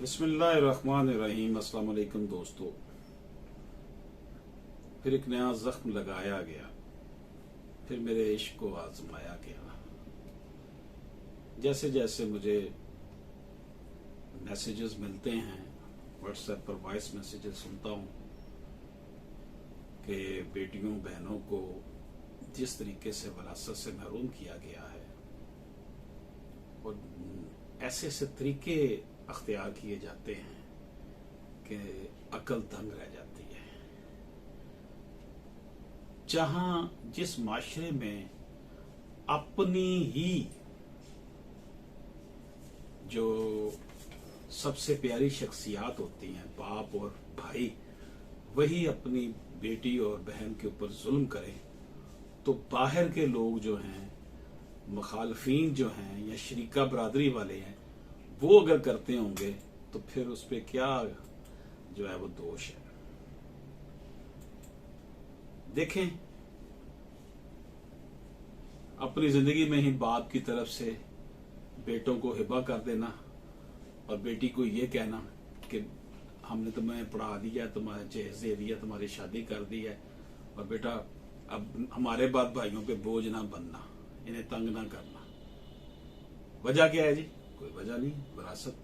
बिस्मिल्लाहिर्रहमानिर्रहीम। अस्सलाम वालेकुम दोस्तों, फिर एक नया जख्म लगाया गया, फिर मेरे इश्क को आजमाया गया। जैसे जैसे मुझे मैसेजेस मिलते हैं, व्हाट्सएप पर वॉइस मैसेजेस सुनता हूँ कि बेटियों बहनों को जिस तरीके से विरासत से महरूम किया गया है और ऐसे ऐसे तरीके अख्तियार किए जाते हैं कि अकल दंग रह जाती है। जहां जिस माशरे में अपनी ही जो सबसे प्यारी शख्सियात होती हैं, बाप और भाई, वही अपनी बेटी और बहन के ऊपर जुल्म करें, तो बाहर के लोग जो हैं, मुखालफीन जो हैं या शरीका बरादरी वाले हैं, वो अगर करते होंगे तो फिर उस पर क्या जो है वो दोष है। देखें, अपनी जिंदगी में ही बाप की तरफ से बेटों को हिबा कर देना और बेटी को ये कहना कि हमने तुम्हें पढ़ा दिया, तुम्हारे जहेज दे दिया, तुम्हारी शादी कर दी है, और बेटा अब हमारे बाद भाइयों पे बोझ ना बनना, इन्हें तंग ना करना। वजह क्या है जी? कोई वजह नहीं। विरासत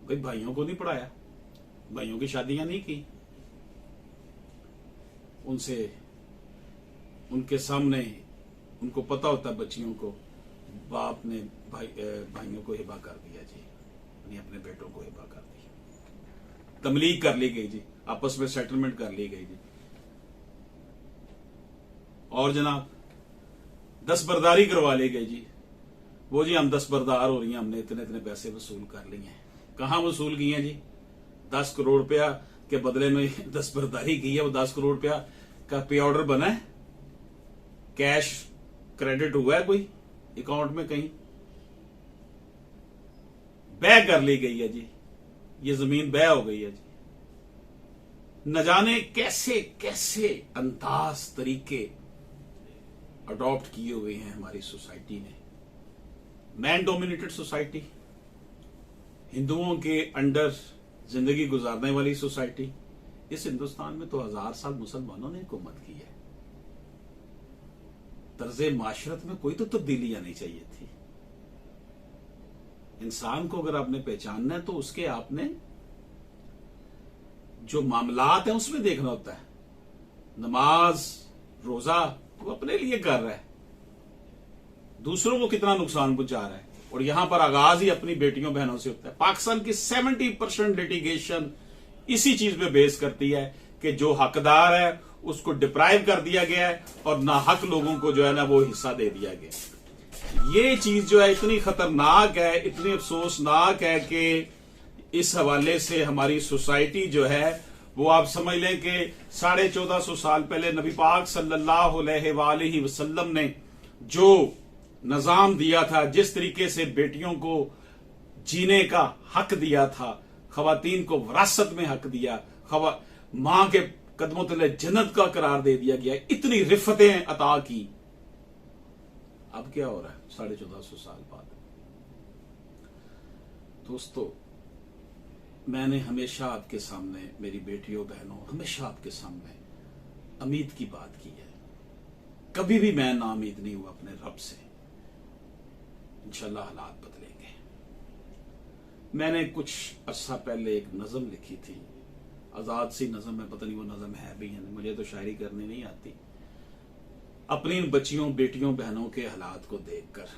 भाई, भाइयों को नहीं पढ़ाया, भाइयों की शादियां नहीं की, उनसे उनके सामने उनको पता होता बच्चियों को बाप ने भाइयों को हिबा कर दिया जी, नहीं अपने बेटों को हिबा कर दिया, तमलीग कर ली गई जी, आपस में सेटलमेंट कर ली गई जी। और जनाब दस्तबरदारी करवा ली गई जी, वो जी हम दस्तबरदार हो रही हैं, हमने इतने इतने पैसे वसूल कर लिए हैं। कहां वसूल किए हैं जी? 10 करोड़ रुपया के बदले में दस्तबरदारी की है। वो 10 करोड़ रुपया का पे ऑर्डर बना है? कैश क्रेडिट हुआ है कोई अकाउंट में? कहीं बह कर ली गई है जी, ये जमीन बह हो गई है जी। न जाने कैसे कैसे अंदाज तरीके अडॉप्ट किए हुए हैं हमारी सोसाइटी ने। मैन डोमिनेटेड सोसाइटी, हिंदुओं के अंडर जिंदगी गुजारने वाली सोसाइटी। इस हिंदुस्तान में तो 1000 साल मुसलमानों ने हुकूमत की है। तर्जे माशरत में कोई तो तब्दीली आनी चाहिए थी। इंसान को अगर आपने पहचानना है तो उसके आपने जो मामलात हैं उसमें देखना होता है। नमाज रोजा वो अपने लिए कर रहा है, दूसरों को कितना नुकसान पहुंचा रहा है, और यहां पर आगाज ही अपनी बेटियों बहनों से होता है। पाकिस्तान की 70% लिटिगेशन इसी चीज पे बेस करती है कि जो हकदार है उसको डिप्राइव कर दिया गया है और ना हक लोगों को जो है ना वो हिस्सा दे दिया गया। ये चीज जो है इतनी खतरनाक है, इतनी अफसोसनाक है कि इस हवाले से हमारी सोसाइटी जो है वो आप समझ लें कि 1450 साल पहले नबी पाक सल्लल्लाहु अलैहि वसल्लम ने जो निजाम दिया था, जिस तरीके से बेटियों को जीने का हक दिया था, खवातीन को विरासत में हक दिया, मां के कदमों तले जन्नत का करार दे दिया गया, इतनी रिफतें अता की। अब क्या हो रहा है 1450 साल बाद? दोस्तों, मैंने हमेशा आपके सामने, मेरी बेटियों बहनों, हमेशा आपके सामने उम्मीद की बात की है। कभी भी मैं नाउम्मीद नहीं हुआ अपने रब से। इंशाल्लाह हालात बदलेंगे। मैंने कुछ अरसा पहले एक नज़म लिखी थी, आजाद सी नज़म है, पता नहीं वो नज़म है भी या नहीं, मुझे तो शायरी करनी नहीं आती। अपनी बच्चियों बेटियों बहनों के हालात को देखकर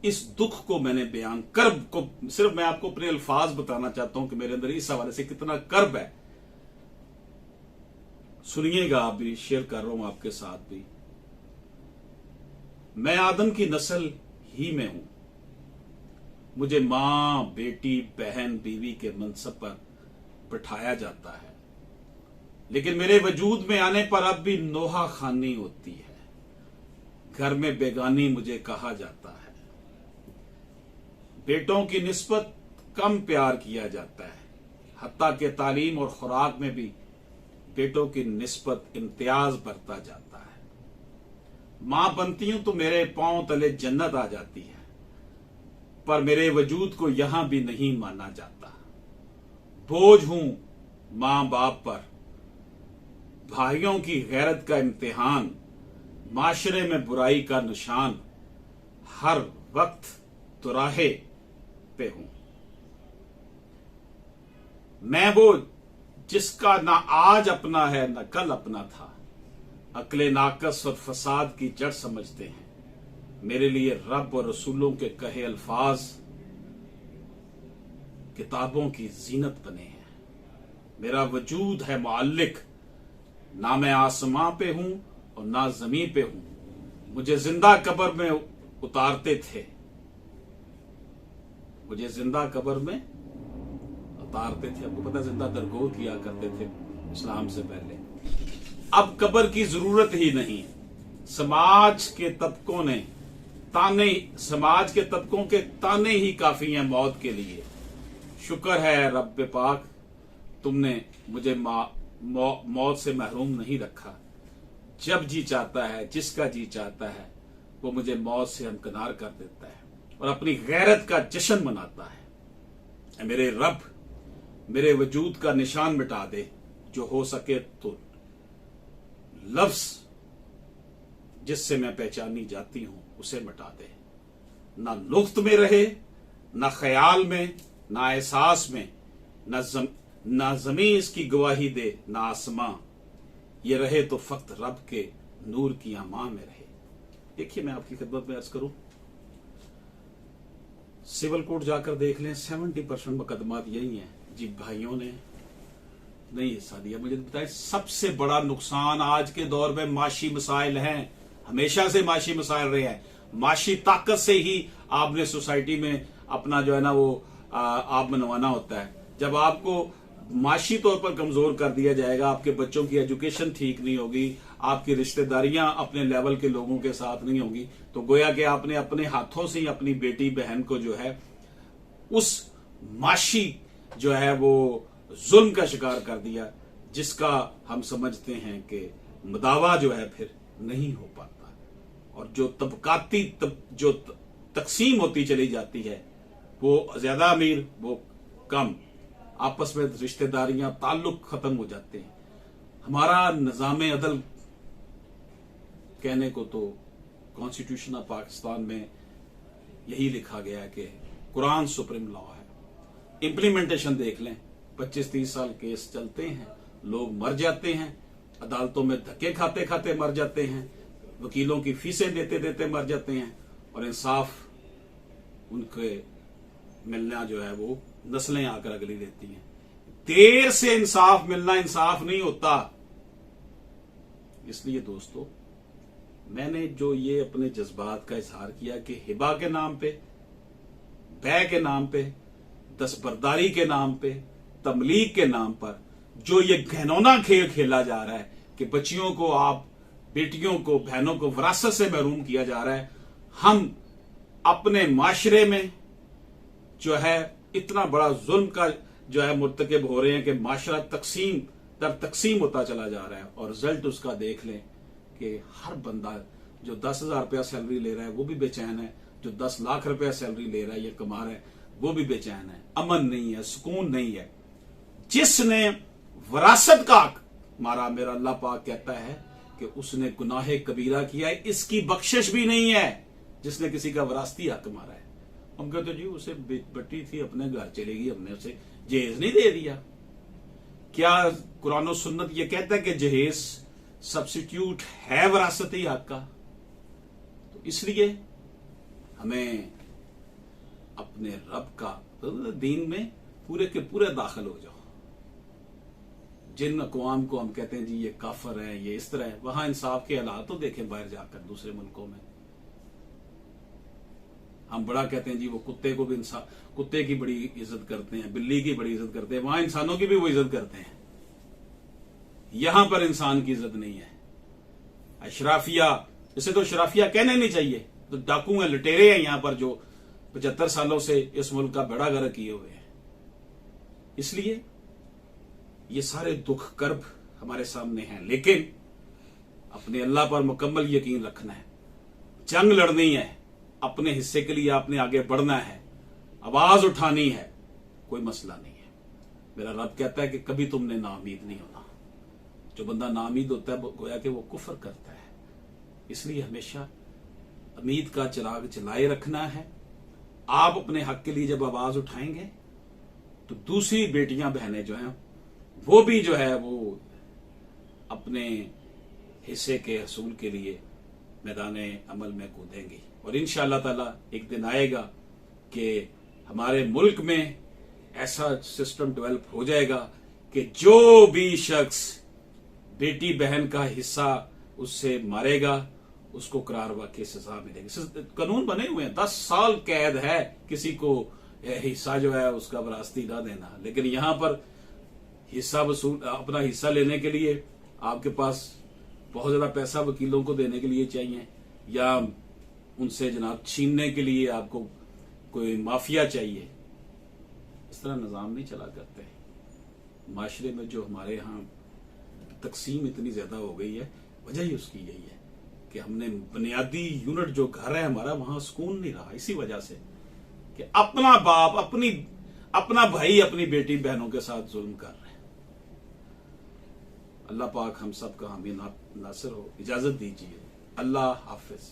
इस दुख को मैंने बयान, कर्ब को सिर्फ मैं आपको अपने अल्फाज बताना चाहता हूं कि मेरे अंदर इस हवाले से कितना कर्ब है। सुनिएगा आप भी, शेयर कर रहा हूं आपके साथ भी। मैं आदम की नस्ल ही में हूं, मुझे मां बेटी बहन बीवी के मनसब पर बिठाया जाता है, लेकिन मेरे वजूद में आने पर अब भी नोहा खानी होती है। घर में बेगानी मुझे कहा जाता है। बेटों की निस्बत कम प्यार किया जाता है, हत्ता के तालीम और खुराक में भी बेटों की निस्बत इम्तियाज बरता जाता है। मां बनती हूं तो मेरे पांव तले जन्नत आ जाती है, पर मेरे वजूद को यहां भी नहीं माना जाता। बोझ हूं मां बाप पर, भाइयों की गैरत का इम्तिहान, माशरे में बुराई का निशान, हर वक्त तुराहे पे हूं। मैं वो जिसका ना आज अपना है ना कल अपना था, अक्ले नाकस और फसाद की जड़ समझते हैं। मेरे लिए रब और रसूलों के कहे अल्फाज किताबों की जीनत बने हैं। मेरा वजूद है मुअल्लिक, ना मैं आसमां पे हूं और ना जमीन पे हूं। मुझे जिंदा कब्र में उतारते थे, मुझे जिंदा कब्र में उतारते थे। आपको पता है जिंदा दरगोर किया करते थे इस्लाम से पहले। अब कब्र की जरूरत ही नहीं। समाज के तबकों के ताने ही काफी हैं मौत के लिए। शुक्र है रब पाक, तुमने मुझे मौत से महरूम नहीं रखा। जब जी चाहता है, जिसका जी चाहता है, वो मुझे मौत से हमकिनार कर देता है और अपनी गैरत का जश्न मनाता है। मेरे रब, मेरे वजूद का निशान मिटा दे, जो हो सके तो लफ्ज जिससे मैं पहचानी जाती हूं उसे मिटा दे। ना लुफ्त में रहे, ना ख्याल में, ना एहसास में, ना जमीन इसकी गवाही दे, ना आसमां। ये रहे तो फक्त रब के नूर की अमा में रहे। देखिए, मैं आपकी खिदमत में अर्ज करूं, सिविल कोर्ट जाकर देख लें, 70% मुकदमात यही हैं जी, भाइयों ने नहीं हिस्सा दिया। मुझे बताएं, सबसे बड़ा नुकसान आज के दौर में माशी मसाइल हैं। हमेशा से माशी मसाइल रहे हैं। माशी ताकत से ही आपने सोसाइटी में अपना जो है ना वो आप मनवाना होता है। जब आपको माशी तौर पर कमजोर कर दिया जाएगा, आपके बच्चों की एजुकेशन ठीक नहीं होगी, आपकी रिश्तेदारियां अपने लेवल के लोगों के साथ नहीं होंगी, तो गोया कि आपने अपने हाथों से ही अपनी बेटी बहन को जो है उस माशी जो है वो जुल्म का शिकार कर दिया, जिसका हम समझते हैं कि मदावा जो है फिर नहीं हो पाता। और जो तबकाती जो तकसीम होती चली जाती है, वो ज्यादा अमीर वो कम, आपस में रिश्तेदारियां ताल्लुक खत्म हो जाते हैं। हमारा निजाम अदल कहने को तो कॉन्स्टिट्यूशन ऑफ पाकिस्तान में यही लिखा गया है कि कुरान सुप्रीम लॉ है। इंप्लीमेंटेशन देख लें, 25-30 साल केस चलते हैं, लोग मर जाते हैं, अदालतों में धक्के खाते खाते मर जाते हैं, वकीलों की फीसें देते देते मर जाते हैं, और इंसाफ उनके मिलना जो है वो नस्लें आकर अगली देती हैं। देर से इंसाफ मिलना इंसाफ नहीं होता। इसलिए दोस्तों, मैंने जो ये अपने जज्बात का इजहार किया कि हिबा के नाम पे, बै के नाम पे, दस्तबरदारी के नाम पे, तमलीग के नाम पर जो ये घिनौना खेल खेला जा रहा है कि बच्चियों को, आप बेटियों को, बहनों को विरासत से महरूम किया जा रहा है, हम अपने माशरे में जो है इतना बड़ा जुल्म का जो है मुर्तकिब हो रहे हैं कि माशरा तकसीम दर तकसीम होता चला जा रहा है। और रिजल्ट उसका देख लें कि हर बंदा जो 10,000 रुपया सैलरी ले रहा है वो भी बेचैन है, जो 10 लाख रुपया सैलरी ले रहा है या कमा रहा है वो भी बेचैन है। अमन नहीं है, सुकून नहीं है। जिसने विरासत का हक मारा, मेरा अल्लाह पाक कहता है कि उसने गुनाह कबीरा किया है, इसकी बख्शिश भी नहीं है जिसने किसी का विरासती हक मारा है। हम कहते जी उसे बेटी थी, अपने घर चलेगी, हमने उसे जहेज नहीं दे दिया। क्या कुरान और सुन्नत ये कहता है कि जहेज सब्स्टिट्यूट है विरासती हक का? तो इसलिए हमें अपने रब का दीन में पूरे के पूरे दाखिल हो जाओ। जिन अक़वाम को हम कहते हैं जी ये काफर है, ये इस तरह है, वहां इंसाफ के हालात तो देखें बाहर जाकर दूसरे मुल्कों में। हम बड़ा कहते हैं जी वो कुत्ते को भी इंसान, कुत्ते की बड़ी इज्जत करते हैं, बिल्ली की बड़ी इज्जत करते हैं, वहां इंसानों की भी वो इज्जत करते हैं। यहां पर इंसान की इज्जत नहीं है। अशराफिया, इसे तो अशराफिया कहने नहीं चाहिए, तो डाकू हैं, लुटेरे हैं यहां पर जो 75 सालों से इस मुल्क का बेड़ा गर्क किए हुए हैं। इसलिए ये सारे दुख कर्ब हमारे सामने हैं, लेकिन अपने अल्लाह पर मुकम्मल यकीन रखना है, जंग लड़नी है, अपने हिस्से के लिए आपने आगे बढ़ना है, आवाज उठानी है, कोई मसला नहीं है। मेरा रब कहता है कि कभी तुमने नाउमीद नहीं होना। जो बंदा नाउमीद होता है गोया कि वो कुफर करता है। इसलिए हमेशा उम्मीद का चिराग जलाए रखना है। आप अपने हक के लिए जब आवाज उठाएंगे तो दूसरी बेटियां बहनें जो हैं वो भी जो है वो अपने हिस्से के हसूल के लिए मैदान अमल में कूदेंगी। और इंशाअल्लाह ताला एक दिन आएगा कि हमारे मुल्क में ऐसा सिस्टम डेवलप हो जाएगा कि जो भी शख्स बेटी बहन का हिस्सा उससे मारेगा उसको करार वाकई सजा मिलेगी। कानून बने हुए हैं, 10 साल कैद है किसी को हिस्सा जो है उसका विरासती ना देना। लेकिन यहां पर हिस्सा वसूल अपना हिस्सा लेने के लिए आपके पास बहुत ज्यादा पैसा वकीलों को देने के लिए चाहिए, या उनसे जनाब छीनने के लिए आपको कोई माफिया चाहिए। इस तरह निजाम नहीं चला करते। माशरे में जो हमारे यहाँ तकसीम इतनी ज्यादा हो गई है, वजह ही उसकी यही है कि हमने बुनियादी यूनिट जो घर है हमारा, वहां सुकून नहीं रहा। इसी वजह से कि अपना बाप अपना भाई अपनी बेटी बहनों के साथ जुल्म कर रहे हैं। अल्लाह पाक हम सब का हामी नासिर हो। इजाजत दीजिए। अल्लाह हाफिज।